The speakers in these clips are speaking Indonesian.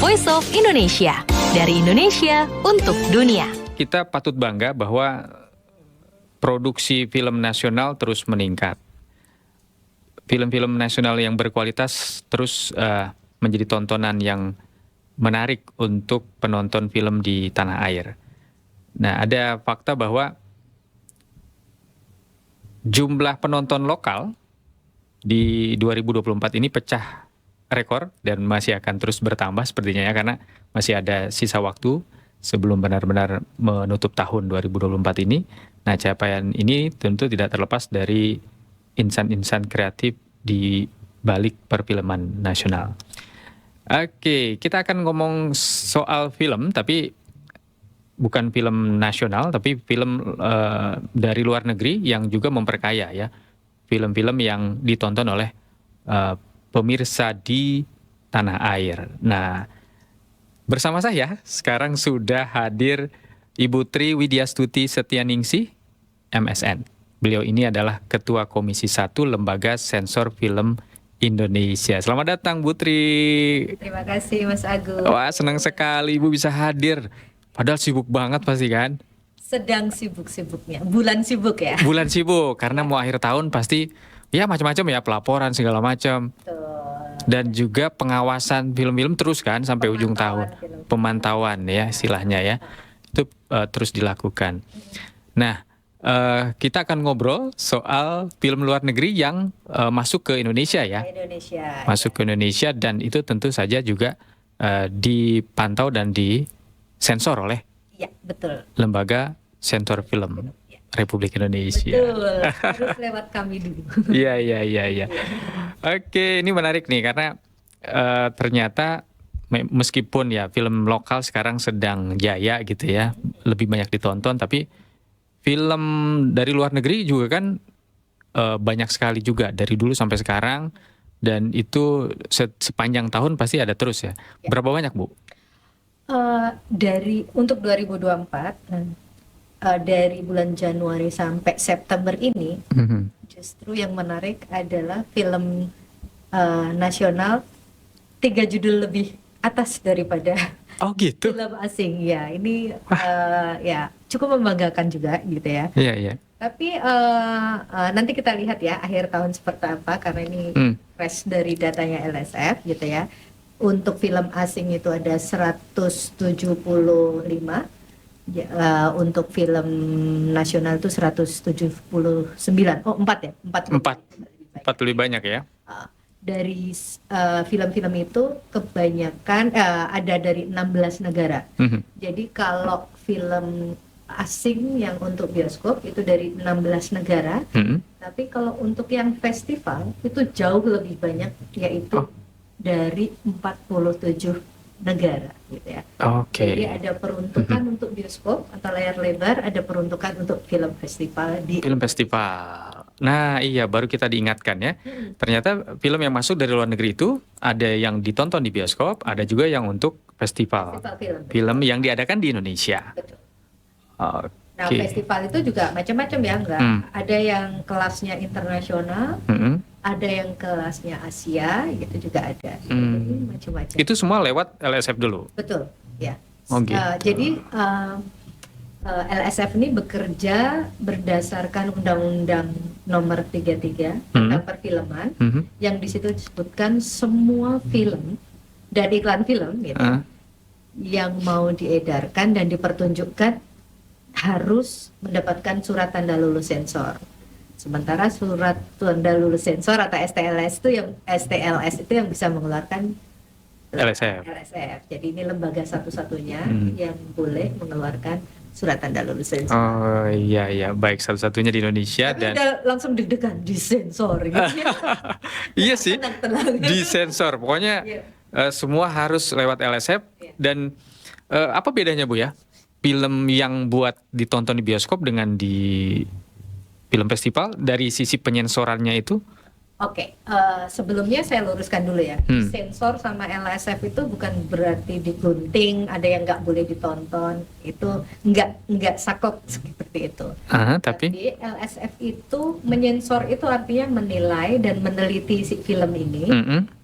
Voice of Indonesia. Dari Indonesia untuk dunia. Kita patut bangga bahwa produksi film nasional terus meningkat. Film-film nasional yang berkualitas terus menjadi tontonan yang menarik untuk penonton film di tanah air. Nah, ada fakta bahwa jumlah penonton lokal di 2024 ini pecah rekor dan masih akan terus bertambah sepertinya ya, karena masih ada sisa waktu sebelum benar-benar menutup tahun 2024 ini. Nah, capaian ini tentu tidak terlepas dari insan-insan kreatif di balik perfilman nasional. Oke, kita akan ngomong soal film, tapi bukan film nasional, tapi film dari luar negeri yang juga memperkaya ya. Film-film yang ditonton oleh pemirsa di tanah air. Nah, bersama saya sekarang sudah hadir Ibu Tri Widyastuti Setianingsih, MSN. Beliau ini adalah Ketua Komisi 1 Lembaga Sensor Film Indonesia. Selamat datang, Bu Tri. Terima kasih, Mas Agung. Wah, senang sekali Ibu bisa hadir. Padahal sibuk banget pasti kan? Sedang sibuk-sibuknya. Bulan sibuk ya? Bulan sibuk, karena mau akhir tahun pasti ya macam-macam ya, pelaporan segala macam. Dan juga pengawasan film-film terus kan sampai ujung tahun. Pemantauan ya istilahnya ya. Itu terus dilakukan. Nah, kita akan ngobrol soal film luar negeri yang masuk ke Indonesia ya. Masuk ke Indonesia, dan itu tentu saja juga dipantau dan disensor oleh Lembaga Sensor Film Republik Indonesia. Betul, harus lewat kami dulu. Iya. Oke, ini menarik nih karena ternyata meskipun ya film lokal sekarang sedang jaya gitu ya, lebih banyak ditonton, tapi film dari luar negeri juga kan banyak sekali juga dari dulu sampai sekarang, dan itu sepanjang tahun pasti ada terus ya. Berapa banyak, Bu? Untuk 2024 dari bulan Januari sampai September ini, justru yang menarik adalah film nasional 3 judul lebih atas daripada gitu. film asing. Ya, ini ya cukup membanggakan juga gitu ya. Iya. Tapi nanti kita lihat ya akhir tahun seperti apa, karena ini fresh dari datanya LSF gitu ya. Untuk film asing itu ada 175. Untuk film nasional itu 179. Oh, 4 ya? 4 lebih banyak ya. Dari film-film itu kebanyakan ada dari 16 negara. Jadi kalau film asing yang untuk bioskop itu dari 16 negara. Tapi kalau untuk yang festival itu jauh lebih banyak, yaitu dari 47 negara gitu ya. Jadi ada peruntukan untuk bioskop atau layar lebar, ada peruntukan untuk film festival film festival. Nah, iya, baru kita diingatkan ya. Ternyata film yang masuk dari luar negeri itu ada yang ditonton di bioskop, ada juga yang untuk festival film yang diadakan di Indonesia. Betul. Nah, festival itu juga macam-macam ya, enggak? Ada yang kelasnya internasional, ada yang kelasnya Asia, gitu juga ada. Jadi macam-macam. Itu semua lewat LSF dulu? Betul, ya. Gitu. Jadi LSF ini bekerja berdasarkan Undang-Undang Nomor 33 tentang perfilman, yang di situ disebutkan semua film dan iklan film gitu, yang mau diedarkan dan dipertunjukkan harus mendapatkan surat tanda lulus sensor. Sementara surat tanda lulus sensor atau STLS itu yang bisa mengeluarkan LSF. Jadi ini lembaga satu-satunya yang boleh mengeluarkan surat tanda lulus sensor. Oh iya, baik, satu-satunya di Indonesia. Tapi dan udah langsung deg-degan disensor gitu. Iya sih, disensor. Pokoknya semua harus lewat LSF. Dan apa bedanya, Bu ya? Film yang buat ditonton di bioskop dengan di film festival dari sisi penyensorannya itu? Oke, sebelumnya saya luruskan dulu ya. Sensor sama LSF itu bukan berarti digunting, ada yang nggak boleh ditonton. Itu nggak saklek seperti itu. Tapi LSF itu menyensor, itu artinya menilai dan meneliti si film ini,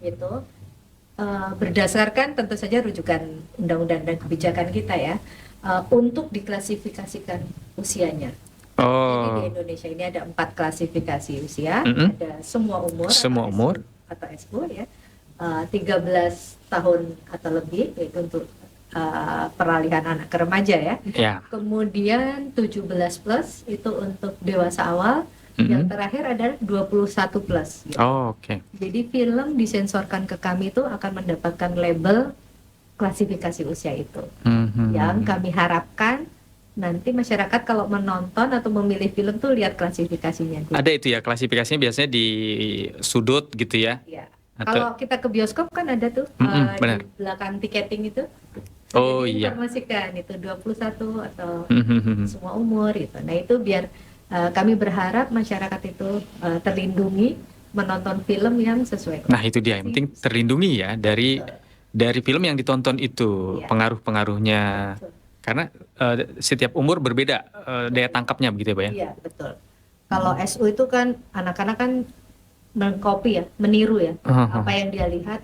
itu berdasarkan tentu saja rujukan undang-undang dan kebijakan kita ya, untuk diklasifikasikan usianya. Jadi di Indonesia ini ada 4 klasifikasi usia, ada semua umur, atau SU ya, 13 tahun atau lebih, yaitu untuk peralihan anak ke remaja ya. Kemudian 17 plus itu untuk dewasa awal. Yang terakhir adalah 21 plus. Gitu. Jadi film disensorkan ke kami itu akan mendapatkan label klasifikasi usia itu. Yang kami harapkan nanti masyarakat kalau menonton atau memilih film tuh lihat klasifikasinya. Gitu. Ada itu ya, klasifikasinya biasanya di sudut gitu ya? Iya. Kalau kita ke bioskop kan ada tuh di belakang tiketing itu. Informasikan itu 21 atau semua umur gitu. Nah itu biar kami berharap masyarakat itu terlindungi menonton film yang sesuai. Nah itu dia, yang penting terlindungi ya dari film yang ditonton itu, pengaruh-pengaruhnya. Karena setiap umur berbeda daya tangkapnya begitu ya Pak ya? Iya betul. Kalau SU itu kan anak-anak kan mengcopy ya, meniru ya, apa yang dia lihat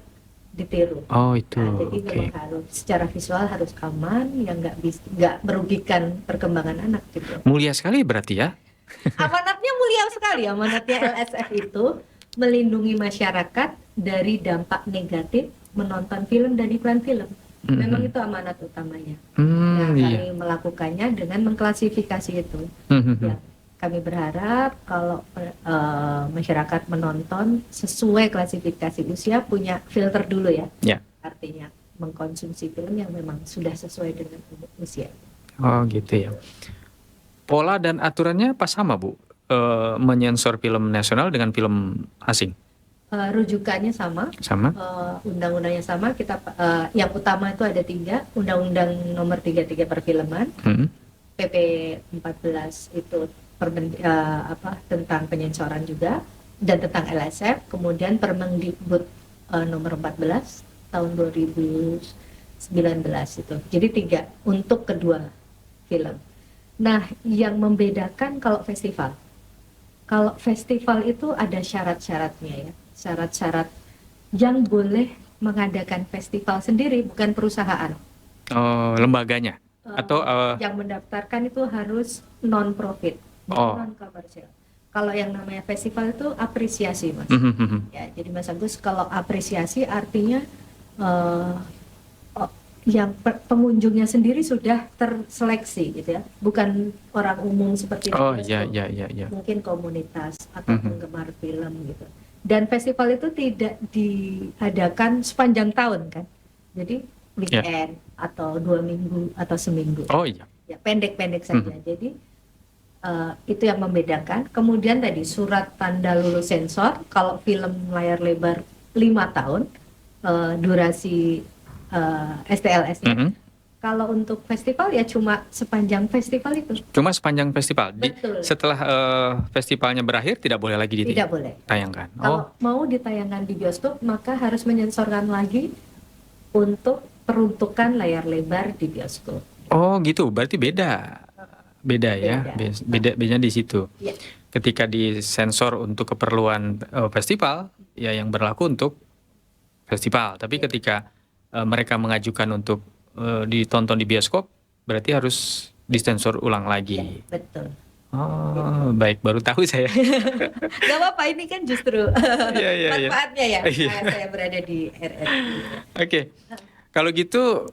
ditiru. Itu. Nah, jadi memang harus secara visual harus aman, yang nggak merugikan perkembangan anak gitu. Mulia sekali berarti ya? Amanatnya mulia sekali. Amanatnya LSF itu melindungi masyarakat dari dampak negatif menonton film dan iklan film. Memang itu amanat utamanya. Kami melakukannya dengan mengklasifikasi itu. Ya, kami berharap kalau masyarakat menonton sesuai klasifikasi usia, punya filter dulu ya. Artinya mengkonsumsi film yang memang sudah sesuai dengan usia. Gitu ya. Pola dan aturannya apa sama Bu? Menyensor film nasional dengan film asing? Rujukannya sama. Undang-undangnya sama. Kita yang utama itu ada 3, Undang-Undang Nomor 33 Perfilman, PP 14 itu tentang penyensoran juga, dan tentang LSF, kemudian Permendikbud Nomor 14 tahun 2019 itu. Jadi 3 untuk kedua film. Nah, yang membedakan kalau festival itu ada syarat-syaratnya ya, syarat-syarat yang boleh mengadakan festival sendiri, bukan perusahaan. Lembaganya? Atau yang mendaftarkan itu harus non-profit, non komersial. Kalau yang namanya festival itu apresiasi Mas. Ya, jadi Mas Agus, kalau apresiasi artinya yang pengunjungnya sendiri sudah terseleksi gitu ya, bukan orang umum seperti mungkin komunitas atau penggemar film gitu. Dan festival itu tidak diadakan sepanjang tahun kan, jadi weekend atau 2 minggu atau seminggu. Ya pendek-pendek saja. Jadi itu yang membedakan. Kemudian tadi surat tanda lulus sensor, kalau film layar lebar 5 tahun durasi STLS ya. Kalau untuk festival ya cuma sepanjang festival itu. Cuma sepanjang festival. Betul. Setelah festivalnya berakhir tidak boleh lagi ditayangkan. Kalau mau ditayangkan di bioskop maka harus menyensorkan lagi untuk peruntukan layar lebar di bioskop. Gitu. Berarti beda ya. Bedanya di situ. Ya. Ketika disensor untuk keperluan festival ya yang berlaku untuk festival. Tapi ketika mereka mengajukan untuk ditonton di bioskop, berarti harus disensor ulang lagi. Ya, betul. Baik, baru tahu saya. Gak apa-apa, ini kan justru manfaatnya ya. Saya berada di RRI. Oke. Kalau gitu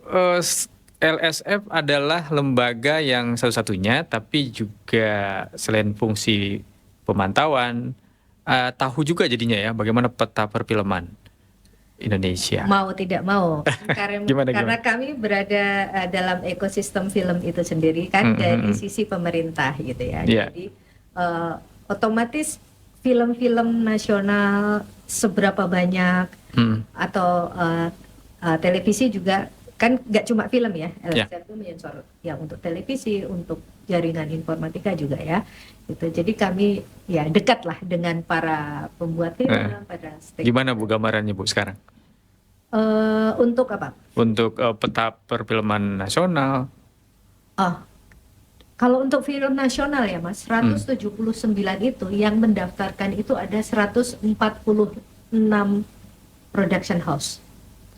LSF adalah lembaga yang satu-satunya, tapi juga selain fungsi pemantauan, tahu juga jadinya ya bagaimana peta perfilman Indonesia. Mau tidak mau, karena kami berada dalam ekosistem film itu sendiri kan, dari sisi pemerintah gitu ya. Jadi otomatis film-film nasional seberapa banyak atau televisi juga kan, nggak cuma film ya, LSF itu menyensor ya untuk televisi, untuk jaringan informatika juga ya. Gitu. Jadi kami ya dekat lah dengan para pembuat film, pada stakeholder. Gimana Bu gambarannya Bu sekarang? Untuk apa? Untuk peta perfilman nasional. Kalau untuk film nasional ya Mas, 179 itu yang mendaftarkan itu ada 146 production house.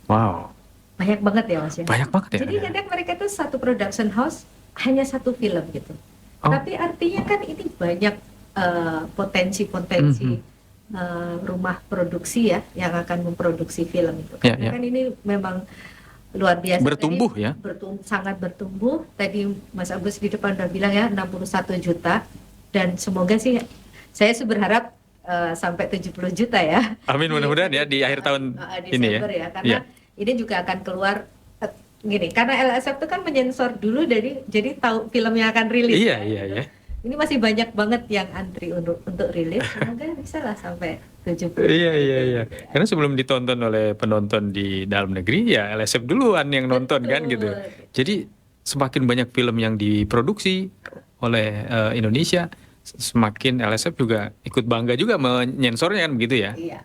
Wow, Banyak banget ya Mas ya. banyak banget ya. Jadi ada. kadang mereka tuh satu production house hanya satu film gitu. Oh. Tapi artinya kan ini banyak potensi-potensi rumah produksi ya yang akan memproduksi film itu. Karena kan ini memang luar biasa. Bertumbuh tadi, ya. Sangat bertumbuh. Tadi Mas Agus di depan udah bilang ya 61 juta dan semoga sih saya berharap sampai 70 juta ya. Amin, mudah-mudahan ya di akhir tahun ini ya. Karena ini juga akan keluar gini, karena LSF itu kan menyensor dulu jadi tahu film yang akan rilis. Iya. Ini masih banyak banget yang antri untuk rilis, semoga bisa lah sampai 70. Iya. Karena sebelum ditonton oleh penonton di dalam negeri ya LSF duluan yang nonton. Betul. Kan gitu. Jadi semakin banyak film yang diproduksi oleh Indonesia, semakin LSF juga ikut bangga juga menyensornya kan begitu ya. Iya.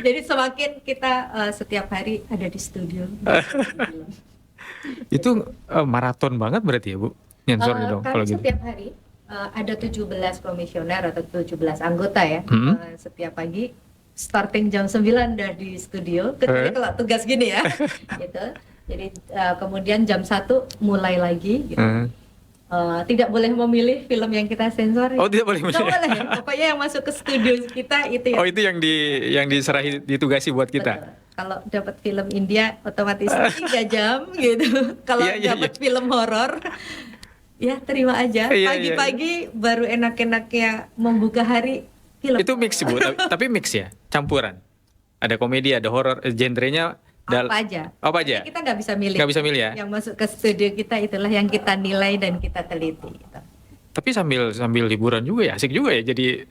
Jadi semakin kita setiap hari ada di studio. Itu maraton banget berarti ya Bu? Nyensornya dong kalau gitu. Setiap hari ada 17 komisioner atau 17 anggota ya. Setiap pagi starting jam 9 udah di studio. Kecuali kalau tugas gini ya. Gitu. Jadi kemudian jam 1 mulai lagi gitu. Tidak boleh memilih film yang kita sensor. Oh, tidak boleh memilih. Tidak boleh. Pokoknya yang masuk ke studio kita itu ya. Oh, itu yang diserahi ditugasi buat kita. Betul. Kalau dapat film India otomatis 3 jam gitu. Kalau dapat film horor ya terima aja. Pagi-pagi baru enak-enaknya membuka hari film. Itu mix Bu, tapi mix ya, campuran. Ada komedi, ada horor, genrenya apa aja. Kita nggak bisa milih. Nggak bisa milih ya. Yang masuk ke studio kita itulah yang kita nilai dan kita teliti. Gitu. Tapi sambil liburan juga ya, asik juga ya. Jadi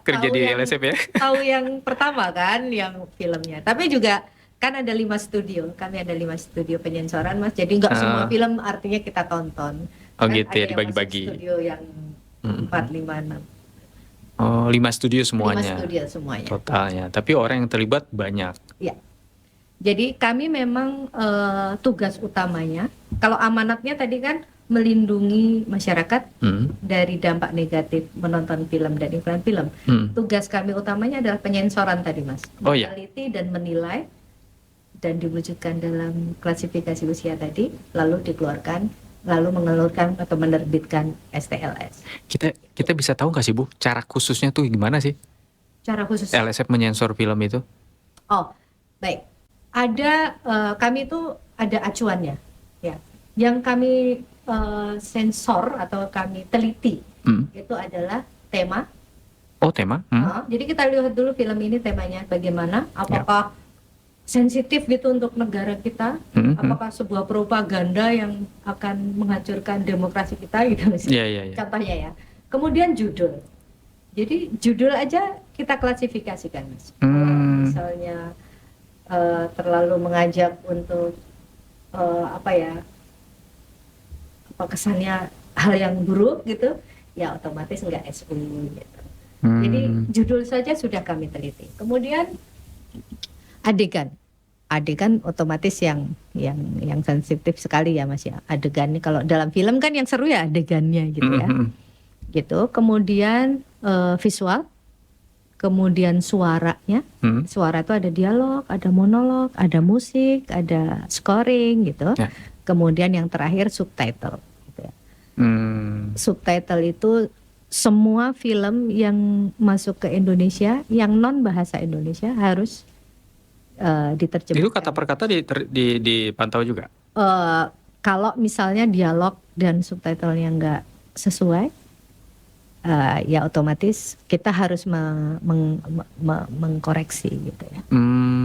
kerja di LSF ya. Tahu yang pertama kan, yang filmnya. Tapi juga kan ada 5 studio. Kami ada 5 studio penyensoran Mas. Jadi nggak semua film artinya kita tonton. Oh kan gitu ya, dibagi-bagi. Studio yang 4, 5, 6. Oh, 5 studio semuanya. 5 studio semuanya. Totalnya. Tapi orang yang terlibat banyak. Iya. Jadi kami memang tugas utamanya, kalau amanatnya tadi kan melindungi masyarakat dari dampak negatif menonton film dan iklan film. Tugas kami utamanya adalah penyensoran tadi Mas. Meneliti dan menilai dan diwujudkan dalam klasifikasi usia tadi, lalu dikeluarkan, lalu mengeluarkan atau menerbitkan STLS. Kita bisa tahu nggak sih Bu, cara khususnya tuh gimana sih? Cara khusus LSF menyensor film itu? Oh, baik. Ada kami itu ada acuannya, ya. Yang kami sensor atau kami teliti itu adalah tema. Oh, tema. Jadi kita lihat dulu film ini temanya bagaimana, apakah sensitif gitu untuk negara kita, apakah sebuah propaganda yang akan menghancurkan demokrasi kita gitu misalnya. Contohnya ya. Kemudian judul. Jadi judul aja kita klasifikasikan Mas. Misalnya terlalu mengajak untuk apa kesannya hal yang buruk gitu, ya otomatis nggak SU gitu. Jadi judul saja sudah kami teliti. Kemudian adegan otomatis yang sensitif sekali ya Mas ya. Adegan ini kalau dalam film kan yang seru ya adegannya gitu ya. Gitu. Kemudian visual. Kemudian suaranya, suara itu ada dialog, ada monolog, ada musik, ada scoring gitu. Kemudian yang terakhir subtitle. Gitu ya. Subtitle itu semua film yang masuk ke Indonesia, yang non bahasa Indonesia harus diterjemahkan. Itu kata per kata dipantau juga? Kalau misalnya dialog dan subtitlenya nggak sesuai, ya otomatis kita harus mengkoreksi gitu ya.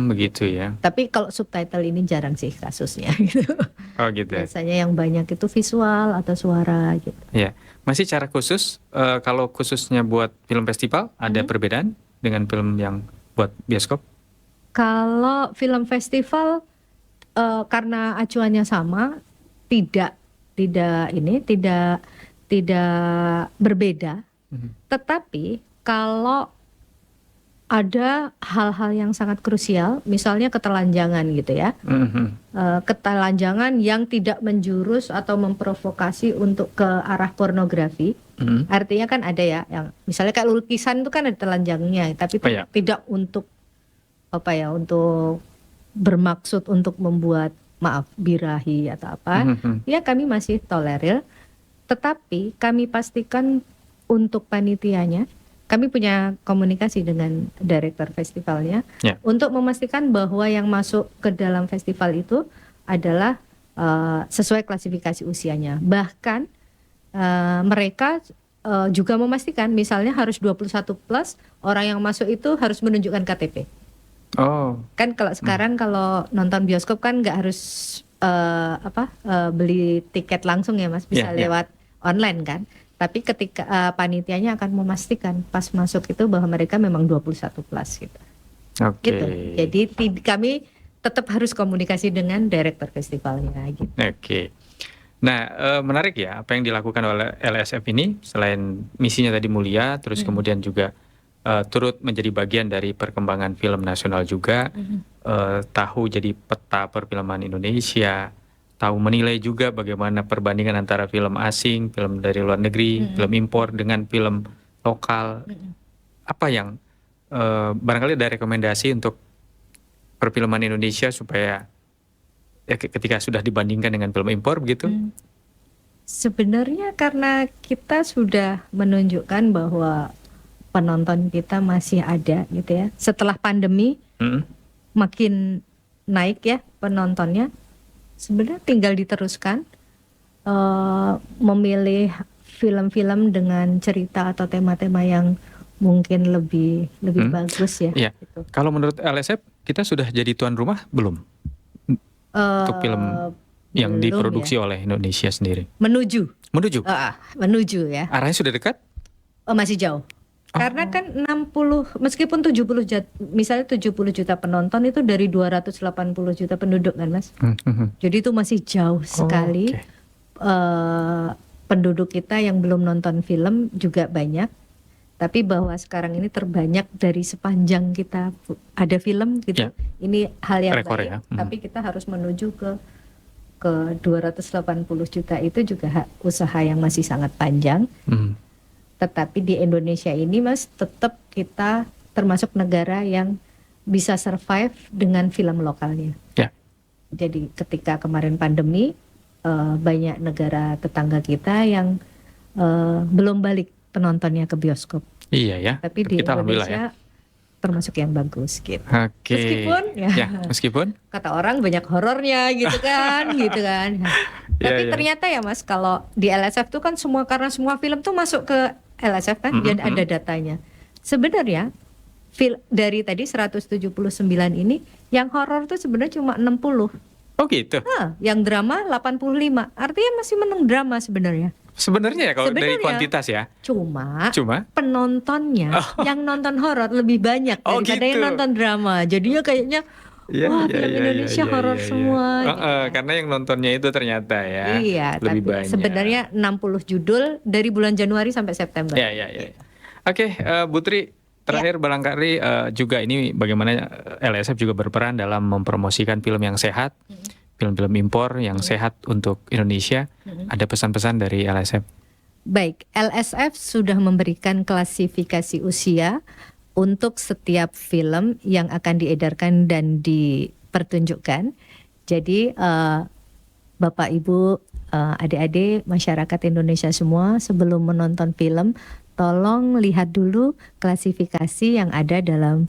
Begitu ya. Tapi kalau subtitle ini jarang sih kasusnya gitu. Oh gitu. Biasanya yang banyak itu visual atau suara gitu. Ya, masih cara khusus kalau khususnya buat film festival ada perbedaan dengan film yang buat bioskop? Kalau film festival karena acuannya sama, tidak berbeda. Tetapi kalau ada hal-hal yang sangat krusial, misalnya ketelanjangan gitu ya, ketelanjangan yang tidak menjurus atau memprovokasi untuk ke arah pornografi, artinya kan ada ya, yang misalnya kayak lukisan itu kan ada telanjangnya, tapi tidak untuk untuk bermaksud untuk membuat birahi atau apa, ya kami masih tolerir. Tetapi kami pastikan untuk panitianya, kami punya komunikasi dengan direktur festivalnya untuk memastikan bahwa yang masuk ke dalam festival itu adalah sesuai klasifikasi usianya. Bahkan mereka juga memastikan misalnya harus 21 plus, orang yang masuk itu harus menunjukkan KTP. Kan kalau sekarang kalau nonton bioskop kan nggak harus beli tiket langsung ya Mas, bisa lewat online kan. Tapi ketika panitianya akan memastikan pas masuk itu bahwa mereka memang 21 plus gitu. Gitu. Jadi kami tetap harus komunikasi dengan direktur festivalnya gitu. Nah, menarik ya apa yang dilakukan oleh LSF ini, selain misinya tadi mulia, terus kemudian juga turut menjadi bagian dari perkembangan film nasional juga, tahu jadi peta perfilman Indonesia, tahu menilai juga bagaimana perbandingan antara film asing, film dari luar negeri, film impor dengan film lokal. Apa yang barangkali ada rekomendasi untuk perfilman Indonesia supaya ketika sudah dibandingkan dengan film impor begitu? Sebenarnya karena kita sudah menunjukkan bahwa penonton kita masih ada gitu ya. Setelah pandemi makin naik ya penontonnya. Sebenarnya tinggal diteruskan memilih film-film dengan cerita atau tema-tema yang mungkin lebih bagus ya. Gitu. Kalau menurut LSF kita sudah jadi tuan rumah belum? Untuk film yang diproduksi oleh Indonesia sendiri. Menuju ya. Arahnya sudah dekat? Masih jauh. Karena kan 60 meskipun 70 juta, misalnya 70 juta penonton itu dari 280 juta penduduk kan Mas. Jadi itu masih jauh sekali. Penduduk kita yang belum nonton film juga banyak. Tapi bahwa sekarang ini terbanyak dari sepanjang kita ada film gitu. Ini hal yang rekor, baik. Tapi kita harus menuju ke 280 juta itu juga usaha yang masih sangat panjang. Tetapi di Indonesia ini Mas, tetap kita termasuk negara yang bisa survive dengan film lokalnya. Jadi ketika kemarin pandemi, banyak negara tetangga kita yang belum balik penontonnya ke bioskop. Iya ya. Tapi di Indonesia termasuk yang bagus gitu. Meskipun kata orang banyak horornya gitu kan, Tapi ternyata ya Mas, kalau di LSF tuh kan karena semua film tuh masuk ke LSF kan, dan ada datanya. Sebenarnya dari tadi 179 ini yang horor tuh sebenarnya cuma 60. Oh gitu. Yang drama 85. Artinya masih menang drama sebenarnya. Sebenarnya ya kalau dari kuantitas ya. Cuma penontonnya yang nonton horor lebih banyak daripada yang nonton drama. Jadinya kayaknya film Indonesia horor semua. Karena yang nontonnya itu ternyata ya lebih tapi banyak. Sebenarnya 60 judul dari bulan Januari sampai September. Oke, Bu Tri, terakhir barangkali juga ini bagaimana LSF juga berperan dalam mempromosikan film yang sehat. Film-film impor yang sehat untuk Indonesia. Ada pesan-pesan dari LSF? Baik, LSF sudah memberikan klasifikasi usia untuk setiap film yang akan diedarkan dan dipertunjukkan. Jadi Bapak Ibu, adik-adik, masyarakat Indonesia semua, sebelum menonton film, tolong lihat dulu klasifikasi yang ada dalam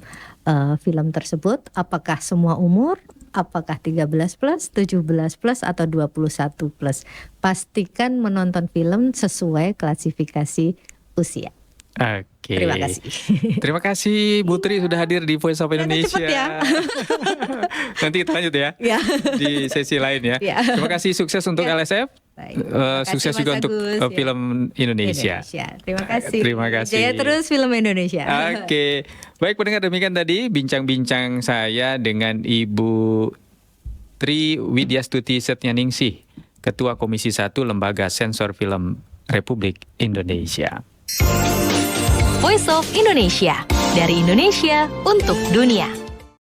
film tersebut. Apakah semua umur? Apakah 13 plus, 17 plus, atau 21 plus. Pastikan menonton film sesuai klasifikasi usia. Oke. Terima kasih. Terima kasih Bu Tri sudah hadir di Voice of Indonesia. Cepet ya. Nanti kita lanjut ya. Di sesi lain ya. Terima kasih, sukses untuk LSF. Sukses juga untuk film Indonesia. Terima kasih. Terima kasih. Jaya terus film Indonesia. Oke. Baik pendengar, demikian tadi bincang-bincang saya dengan Ibu Tri Widyastuti Setyaningsih, Ketua Komisi 1 Lembaga Sensor Film Republik Indonesia. Voice of Indonesia, dari Indonesia untuk dunia.